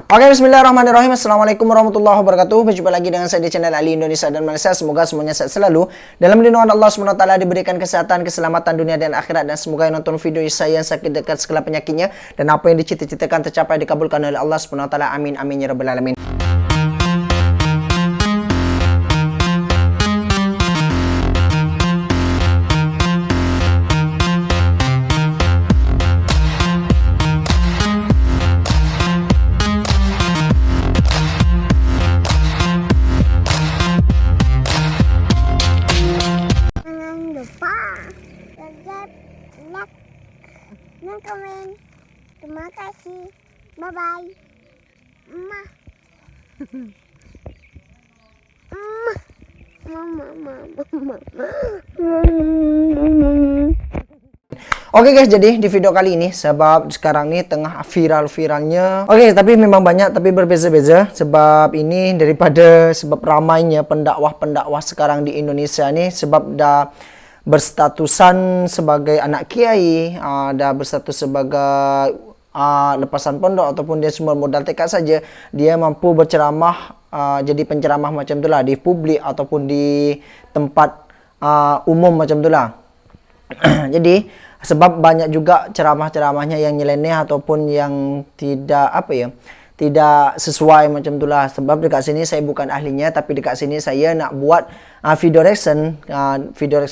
Oke, bismillahirrahmanirrahim. Assalamualaikum warahmatullahi wabarakatuh. Berjumpa lagi dengan saya di channel Ali Indonesia dan Malaysia. Semoga semuanya sehat selalu. Dalam lindungan Allah SWT diberikan kesehatan, keselamatan dunia dan akhirat. Dan semoga yang nonton video saya yang sakit dekat segala penyakitnya. Dan apa yang dicita-citakan tercapai dikabulkan oleh Allah SWT. Amin, amin, ya rabbal alamin. Dan komen. Terima kasih. Bye bye. Mama. Oke guys, jadi di video kali ini sebab sekarang ini tengah viral-viralnya. Oke, tapi memang banyak tapi berbeza-beza. Sebab ini daripada sebab ramainya pendakwah-pendakwah sekarang di Indonesia nih, sebab dah berstatusan sebagai anak kiai, dah berstatus sebagai lepasan pondok ataupun dia semua modal tekad saja, dia mampu berceramah, jadi penceramah macam itulah di publik ataupun di tempat umum macam itulah. Jadi sebab banyak juga ceramah-ceramahnya yang nyeleneh ataupun yang tidak tidak sesuai macam itulah. Sebab dekat sini saya bukan ahlinya, tapi dekat sini saya nak buat video reaction. Video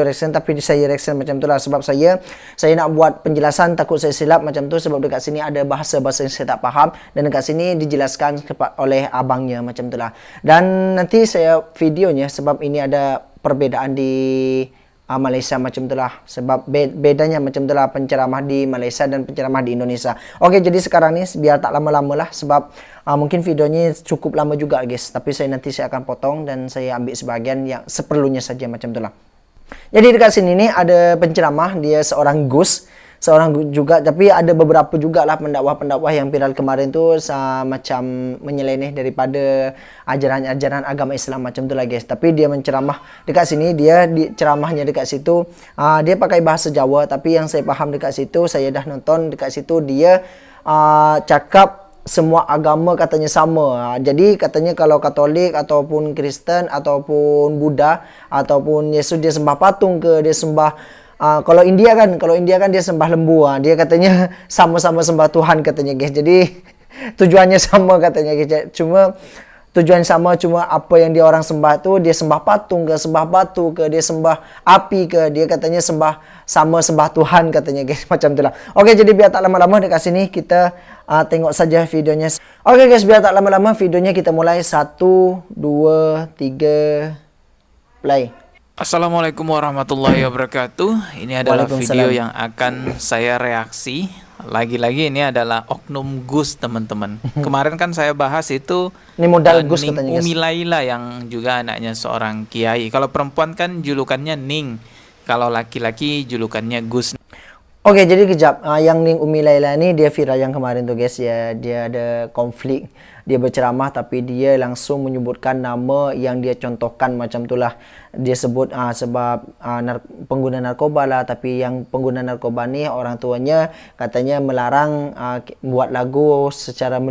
reaction tapi saya reaction macam itulah. Sebab saya nak buat penjelasan, takut saya silap macam tu. Sebab dekat sini ada bahasa-bahasa yang saya tak faham, dan dekat sini dijelaskan oleh abangnya macam itulah. Dan nanti saya videonya, sebab ini ada perbedaan di Malaysia macam itulah. Sebab bedanya macam itulah penceramah di Malaysia dan penceramah di Indonesia. Oke, jadi sekarang ni biar tak lama-lama lah, sebab mungkin videonya cukup lama juga guys. Tapi nanti saya akan potong dan saya ambil sebagian yang seperlunya saja macam itulah. Jadi dekat sini nih ada penceramah, dia seorang Gus. Seorang juga, tapi ada beberapa juga lah pendakwah-pendakwah yang viral kemarin tu macam menyeleneh daripada ajaran-ajaran agama Islam macam tu lah guys. Tapi dia menceramah dekat sini, dia di ceramahnya dekat situ dia pakai bahasa Jawa, tapi yang saya faham dekat situ, saya dah nonton dekat situ, dia cakap semua agama katanya sama. Jadi katanya kalau Katolik ataupun Kristen ataupun Buddha ataupun Yesus, dia sembah patung ke, dia sembah kalau India kan dia sembah lembu. Dia katanya sama-sama sembah Tuhan katanya guys. Jadi tujuannya sama katanya guys. Cuma tujuan sama, cuma apa yang dia orang sembah tu, dia sembah patung ke, sembah batu ke, dia sembah api ke, dia katanya sembah Tuhan katanya guys. Macam itulah. Oke, jadi biar tak lama-lama dekat sini kita tengok saja videonya. Oke guys, biar tak lama-lama videonya kita mulai. 1, 2, 3 play. Assalamualaikum warahmatullahi wabarakatuh. Ini adalah video yang akan saya reaksi. Lagi-lagi ini adalah oknum Gus, teman-teman. Kemarin kan saya bahas itu ini modal Gus katanya guys. Umi Laila yang juga anaknya seorang kiai. Kalau perempuan kan julukannya Ning. Kalau laki-laki julukannya Gus. Oke, jadi kejap. Yang Ning Umi Laila ini dia viral yang kemarin tuh guys ya. Dia ada konflik. Dia berceramah tapi dia langsung menyebutkan nama yang dia contohkan macam itulah. Dia sebut sebab pengguna narkoba lah, tapi yang pengguna narkoba ni orang tuanya katanya melarang buat lagu secara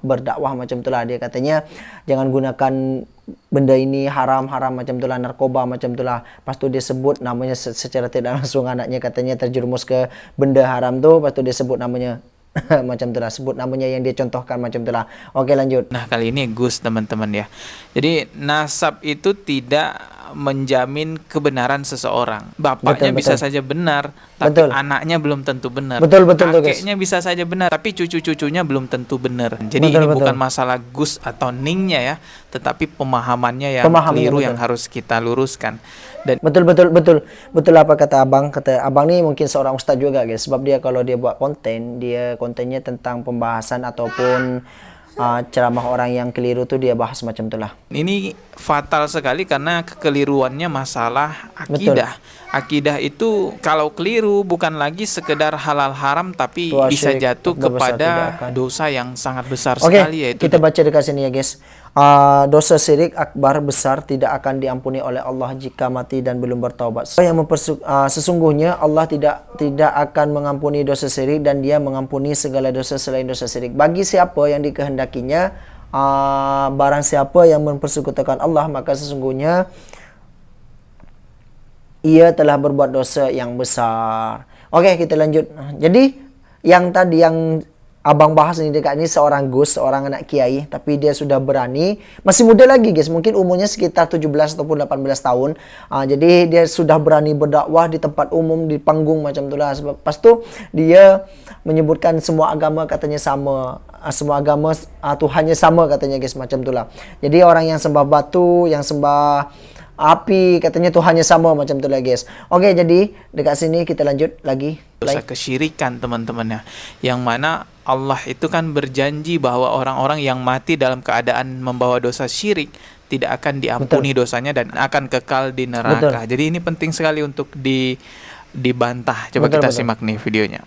berdakwah macam itulah. Dia katanya jangan gunakan benda ini, haram macam itulah, narkoba macam itulah. Lepas tu dia sebut namanya secara tidak langsung, anaknya katanya terjerumus ke benda haram tu. Lepas tu dia sebut namanya macam itulah, sebut namanya yang dia contohkan macam itulah. Oke, lanjut. Nah, kali ini Gus, teman-teman ya. Jadi nasab itu tidak menjamin kebenaran seseorang. Bapaknya bisa saja benar, tapi anaknya belum tentu benar. Kakeknya bisa saja benar, tapi cucu-cucunya belum tentu benar. Jadi ini bukan masalah Gus atau Ningnya ya, tetapi pemahamannya yang keliru yang harus kita luruskan. Dan betul apa kata abang. Kata abang ni mungkin seorang ustaz juga guys, sebab dia kalau dia buat kontennya tentang pembahasan ataupun ceramah orang yang keliru tuh dia bahas macam itulah. Ini fatal sekali karena kekeliruannya masalah akidah. Akidah itu kalau keliru bukan lagi sekedar halal haram, tapi bisa jatuh kepada dosa yang sangat besar sekali, yaitu kita baca dekat sini ya guys. dosa syirik akbar besar tidak akan diampuni oleh Allah jika mati dan belum bertaubat. Sesungguhnya Allah tidak akan mengampuni dosa syirik dan Dia mengampuni segala dosa selain dosa syirik. Bagi siapa yang dikehendakinya, barang siapa yang mempersekutukan Allah, maka sesungguhnya ia telah berbuat dosa yang besar. Oke, kita lanjut. Jadi yang tadi yang abang bahas ini dekat ini seorang Gus, seorang anak kiai, tapi dia sudah berani, masih muda lagi guys, mungkin umurnya sekitar 17 ataupun 18 tahun. Jadi dia sudah berani berdakwah di tempat umum, di panggung macam itulah. Lepas tu dia menyebutkan semua agama katanya sama, semua agama Tuhannya sama katanya guys, macam itulah. Jadi orang yang sembah batu, yang sembah api, katanya Tuhannya sama, macam tu lah guys. Oke, jadi dekat sini kita lanjut lagi. Dosa kesyirikan teman-temannya, yang mana Allah itu kan berjanji bahwa orang-orang yang mati dalam keadaan membawa dosa syirik tidak akan diampuni dosanya dan akan kekal di neraka. Jadi ini penting sekali untuk dibantah. Coba kita simak nih videonya.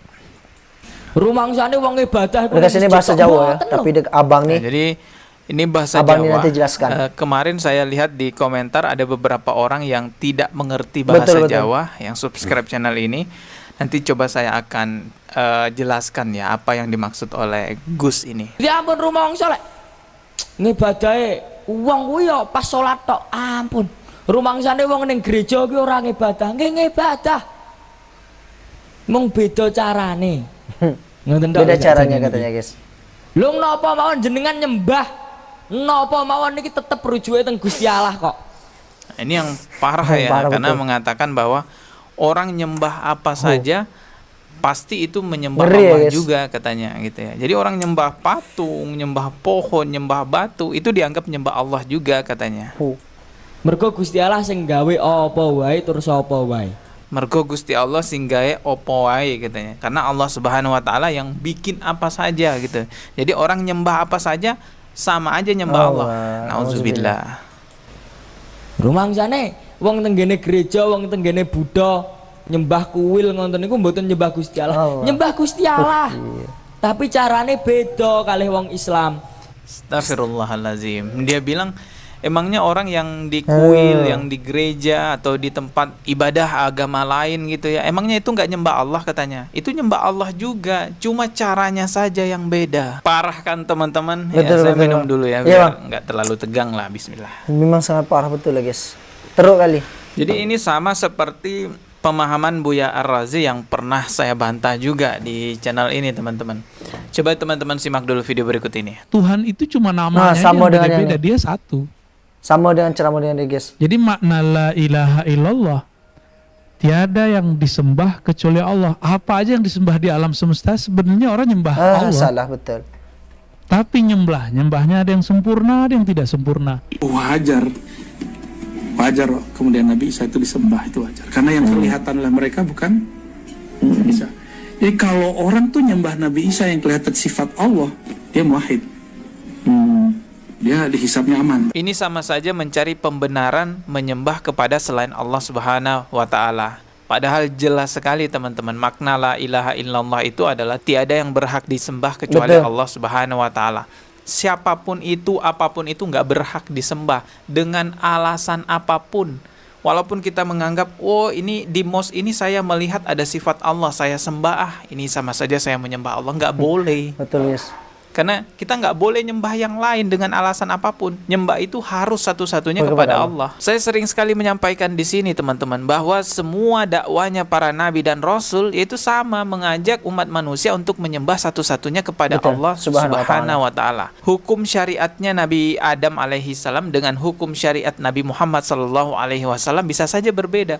Rumangsane wong ibadah dekat sini bahasa Jawa ya, tapi abang nih. Nah, jadi ini bahasa abang Jawa. Nanti jelaskan. Kemarin saya lihat di komentar ada beberapa orang yang tidak mengerti bahasa Jawa yang subscribe channel ini. Nanti coba saya akan jelaskan ya apa yang dimaksud oleh Gus ini. Ya ampun rumangsa lek ngibadahe wong kuwi ya pas salat tok. Ampun. Rumangsane wong ning gereja kuwi ora ngibadah, nggih ngibadah. Mung beda carane. Ngoten tok. Beda caranya katanya guys. Lho napa mawon jenengan nyembah? Napa mawon niki tetep rujuke teng Gusti Allah kok. Ini yang parah ya, karena betul. Mengatakan bahwa orang nyembah apa saja pasti itu menyembah Allah juga katanya gitu ya. Jadi orang nyembah patung, nyembah pohon, nyembah batu itu dianggap nyembah Allah juga katanya. Mergo Gusti Allah sing gawe apa wae terus apa wae. Mergo Gusti Allah sing gawe apa wae katanya. Karena Allah Subhanahu wa taala yang bikin apa saja gitu. Jadi orang nyembah apa saja sama aja nyembah Allah. Nauzubillah. Rumangsane wong tenggene gereja, wong tenggene Buddha nyembah kuil ngoten niku mboten nyembah Gusti Allah. Nyembah Gusti Allah. Tapi carane beda kalih wong Islam. Astagfirullahalazim. Dia bilang emangnya orang yang di kuil, yang di gereja atau di tempat ibadah agama lain gitu ya, emangnya itu nggak nyembah Allah katanya? Itu nyembah Allah juga, cuma caranya saja yang beda. Parah kan teman-teman? Ya, saya minum dulu ya, biar nggak terlalu tegang lah. Bismillah. Memang sangat parah betul lah guys. Teruk kali. Jadi ini sama seperti pemahaman Buya Ar-Razi yang pernah saya bantah juga di channel ini teman-teman. Coba teman-teman simak dulu video berikut ini. Tuhan itu cuma namanya sama yang dengan beda-beda, dia satu. Sama dengan ceramah dengan dia guys. Jadi makna la ilaha illallah, tiada yang disembah kecuali Allah. Apa aja yang disembah di alam semesta sebenarnya orang nyembah Allah. Salah betul. Tapi nyembahnya ada yang sempurna, ada yang tidak sempurna. Wajar kemudian Nabi Isa itu disembah, itu wajar. Karena yang kelihatan oleh mereka bukan Isa. Jadi kalau orang tuh nyembah Nabi Isa yang kelihatan sifat Allah, dia muwahhid. Dia dihisapnya aman. Ini sama saja mencari pembenaran menyembah kepada selain Allah Subhanahu wa taala. Padahal jelas sekali teman-teman, makna la ilaha illallah itu adalah tiada yang berhak disembah kecuali Allah Subhanahu wa taala. Siapapun itu, apapun itu nggak berhak disembah dengan alasan apapun. Walaupun kita menganggap, oh ini di mos ini saya melihat ada sifat Allah, saya sembah, ini sama saja saya menyembah Allah. Nggak boleh. Betul guys. Karena kita nggak boleh nyembah yang lain dengan alasan apapun. Nyembah itu harus satu-satunya kepada Allah. Saya sering sekali menyampaikan di sini teman-teman bahwa semua dakwanya para nabi dan rasul yaitu sama, mengajak umat manusia untuk menyembah satu-satunya kepada Allah Subhanahu wa taala. Hukum syariatnya Nabi Adam alaihi salam dengan hukum syariat Nabi Muhammad sallallahu alaihi wasallam bisa saja berbeda.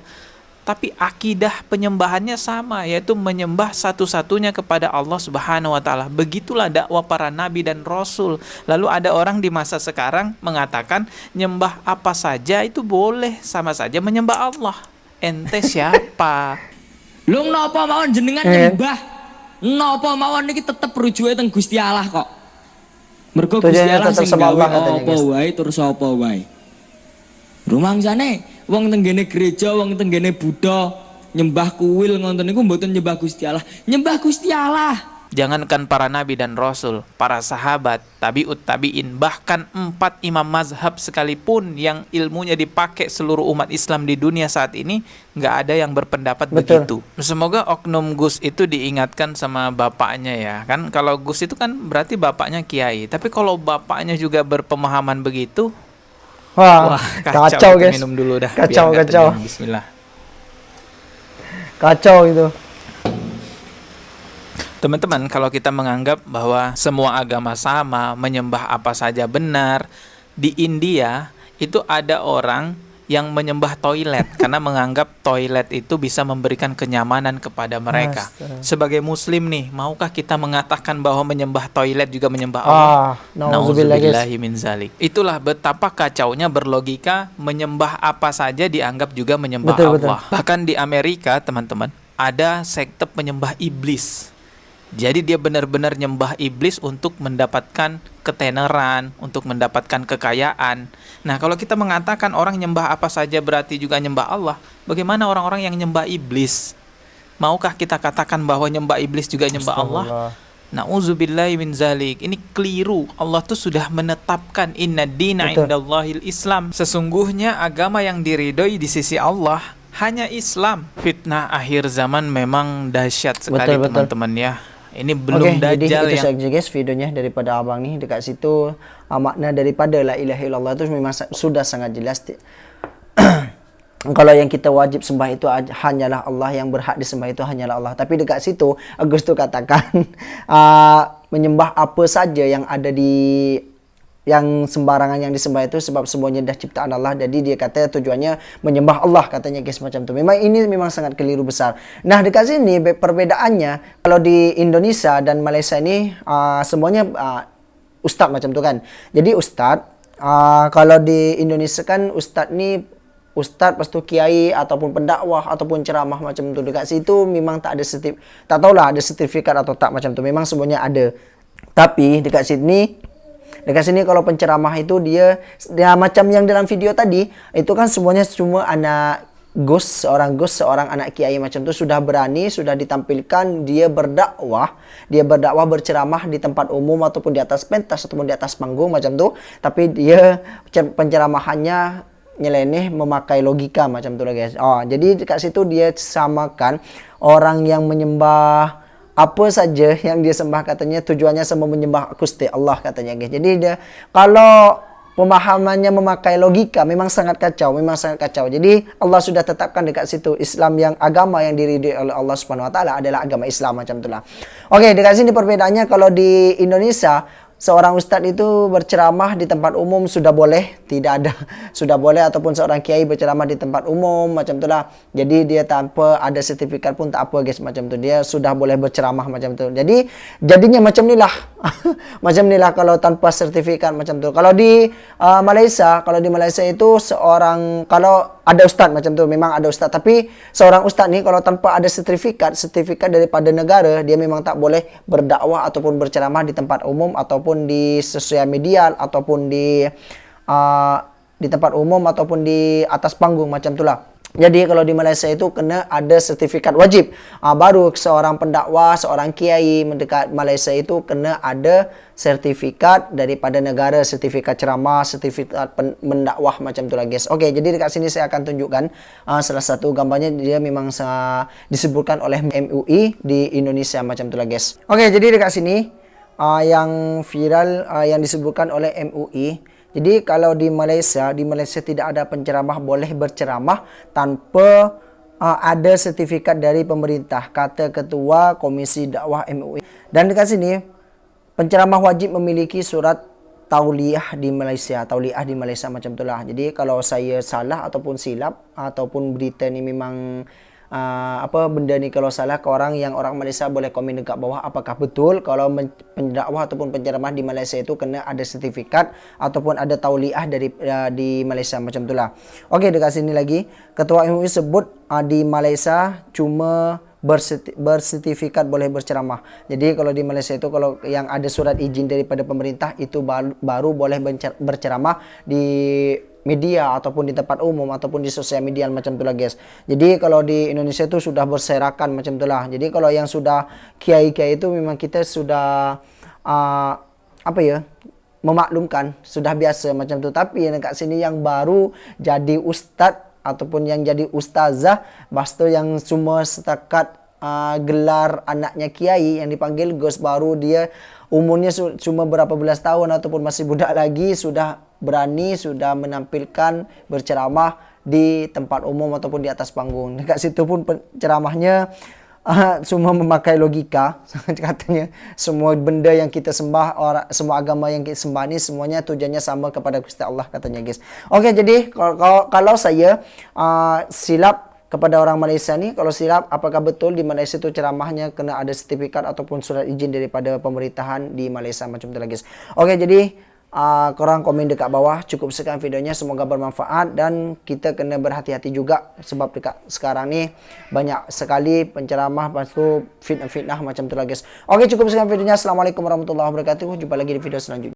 Tapi akidah penyembahannya sama, yaitu menyembah satu-satunya kepada Allah Subhanahu wa taala. Begitulah dakwah para nabi dan rasul. Lalu ada orang di masa sekarang mengatakan nyembah apa saja itu boleh, sama saja menyembah Allah. Ente siapa? Lho napa mawon jenengan nyembah? Napa mawon niki tetep rujuke teng Gusti Allah kok. Mergo Gusti Allah sing gawe apa wae terus apa wae. Rumangsane wong tenggene gereja, wong tenggene Buddha nyembah kuil ngoten niku mboten nyembah Gusti Allah. Nyembah Gusti Allah. Jangankan para nabi dan rasul, para sahabat, tabi'ut tabi'in, bahkan 4 imam mazhab sekalipun yang ilmunya dipakai seluruh umat Islam di dunia saat ini, nggak ada yang berpendapat begitu. Semoga oknum Gus itu diingatkan sama bapaknya ya. Kan kalau Gus itu kan berarti bapaknya kiai. Tapi kalau bapaknya juga berpemahaman begitu, wah kacau guys. Minum dulu dah. Kacau. Bismillah. Kacau itu. Teman-teman, kalau kita menganggap bahwa semua agama sama, menyembah apa saja benar, di India itu ada orang yang menyembah toilet karena menganggap toilet itu bisa memberikan kenyamanan kepada mereka. Sebagai muslim nih, maukah kita mengatakan bahwa menyembah toilet juga menyembah Allah? Nauzubillahi min zalik. Itulah betapa kacaunya berlogika menyembah apa saja dianggap juga menyembah Allah. Bahkan di Amerika, teman-teman, ada sekte penyembah iblis. Jadi dia benar-benar nyembah iblis untuk mendapatkan ketenaran, untuk mendapatkan kekayaan. Nah, kalau kita mengatakan orang nyembah apa saja berarti juga nyembah Allah, bagaimana orang-orang yang nyembah iblis? Maukah kita katakan bahwa nyembah iblis juga nyembah Allah? Nauzubillahi min zalik. Ini keliru. Allah tuh sudah menetapkan inna dina indallahil Islam. Sesungguhnya agama yang diridhoi di sisi Allah hanya Islam. Fitnah akhir zaman memang dahsyat sekali, teman-teman ya. Ini belum Dajjal jadi itu yang... saja guys videonya daripada abang nih. Dekat situ makna daripada la ilaha illallah itu memang sudah sangat jelas. Kalau yang kita wajib sembah itu hanyalah Allah, yang berhak disembah itu hanyalah Allah. Tapi dekat situ Agus tuh katakan menyembah apa saja yang ada di yang sembarangan yang disembah itu, sebab semuanya dah ciptaan Allah. Jadi dia kata tujuannya menyembah Allah, katanya guys, macam tu. Memang ini memang sangat keliru besar. Nah, dekat sini perbedaannya, kalau di Indonesia dan Malaysia ini semuanya ustaz macam tu kan. Jadi ustaz, kalau di Indonesia kan ustaz ni ustaz, lepas tu kiai ataupun pendakwah ataupun ceramah macam tu. Dekat situ memang tak ada tak tahulah ada sertifikat atau tak macam tu. Memang semuanya ada. Tapi dekat sini kalau penceramah itu dia macam yang dalam video tadi itu kan semuanya cuma anak seorang anak kiai macam tu sudah berani, sudah ditampilkan dia berdakwah berceramah di tempat umum ataupun di atas pentas ataupun di atas panggung macam tu, tapi dia penceramahannya nyeleneh, memakai logika macam tu lah guys. Jadi dekat situ dia samakan orang yang menyembah apa saja yang dia sembah, katanya tujuannya sama menyembah Gusti Allah, katanya guys. Jadi dia kalau pemahamannya memakai logika memang sangat kacau. Jadi Allah sudah tetapkan dekat situ Islam yang agama yang diridhoi oleh Allah Subhanahu wa taala adalah agama Islam macam itulah. Oke, dekat sini perbedaannya kalau di Indonesia seorang ustadz itu berceramah di tempat umum sudah boleh, sudah boleh, ataupun seorang kiai berceramah di tempat umum macam itulah. Jadi dia tanpa ada sertifikat pun tak apa guys, macam tu dia sudah boleh berceramah macam tu. Jadi jadinya macam inilah. Macam inilah kalau tanpa sertifikat macam tu. Kalau di Malaysia itu kalau ada ustaz macam tu, memang ada ustaz, tapi seorang ustaz ni kalau tanpa ada sertifikat daripada negara, dia memang tak boleh berdakwah ataupun berceramah di tempat umum ataupun di sosial media ataupun di tempat umum ataupun di atas panggung macam itulah. Jadi kalau di Malaysia itu kena ada sertifikat wajib. Baru seorang pendakwah, seorang kiai mendekat Malaysia itu kena ada sertifikat daripada negara, sertifikat ceramah, sertifikat mendakwah macam tu lah guys. Okey, jadi dekat sini saya akan tunjukkan salah satu gambarnya, dia memang disebutkan oleh MUI di Indonesia macam tu lah guys. Okey, jadi dekat sini yang viral yang disebutkan oleh MUI. Jadi kalau di Malaysia tidak ada penceramah boleh berceramah tanpa ada sertifikat dari pemerintah, kata Ketua Komisi Dakwah MUI. Dan dekat sini penceramah wajib memiliki surat tauliah di Malaysia macam itulah. Jadi kalau saya salah ataupun silap ataupun berita ni memang benda ni kalau salah, ke orang Malaysia boleh komen dekat bawah apakah betul kalau pendakwah ataupun penceramah di Malaysia itu kena ada sertifikat ataupun ada tauliah di Malaysia macam itulah. Okey, dekat sini lagi Ketua MUI sebut di Malaysia cuma bersertifikat boleh berceramah. Jadi kalau di Malaysia itu kalau yang ada surat izin daripada pemerintah itu baru boleh berceramah di media ataupun di tempat umum ataupun di sosial media macam itulah guys. Jadi kalau di Indonesia itu sudah berserakan macam itulah. Jadi kalau yang sudah kiai-kiai itu memang kita sudah apa ya, memaklumkan, sudah biasa macam itu. Tapi dekat sini yang baru jadi ustadz ataupun yang jadi ustazah, bastu yang cuma setakat gelar anaknya kiai yang dipanggil Gus, baru dia umurnya cuma berapa belas tahun ataupun masih budak lagi sudah berani, sudah menampilkan berceramah di tempat umum ataupun di atas panggung. Dekat situ pun ceramahnya semua memakai logika. Katanya semua benda yang kita sembah, semua agama yang kita sembah ini semuanya tujuannya sama kepada Gusti Allah, katanya guys. Oke, jadi kalau saya silap kepada orang Malaysia nih, kalau silap, apakah betul di Malaysia itu ceramahnya kena ada sertifikat ataupun surat izin daripada pemerintahan di Malaysia macam itu guys. Oke, jadi korang komen dekat bawah. Cukup sekian videonya, semoga bermanfaat dan kita kena berhati-hati juga sebab dekat sekarang nih banyak sekali penceramah pastu fitnah-fitnah macam itu guys. Oke, cukup sekian videonya. Assalamualaikum warahmatullahi wabarakatuh. Jumpa lagi di video selanjutnya.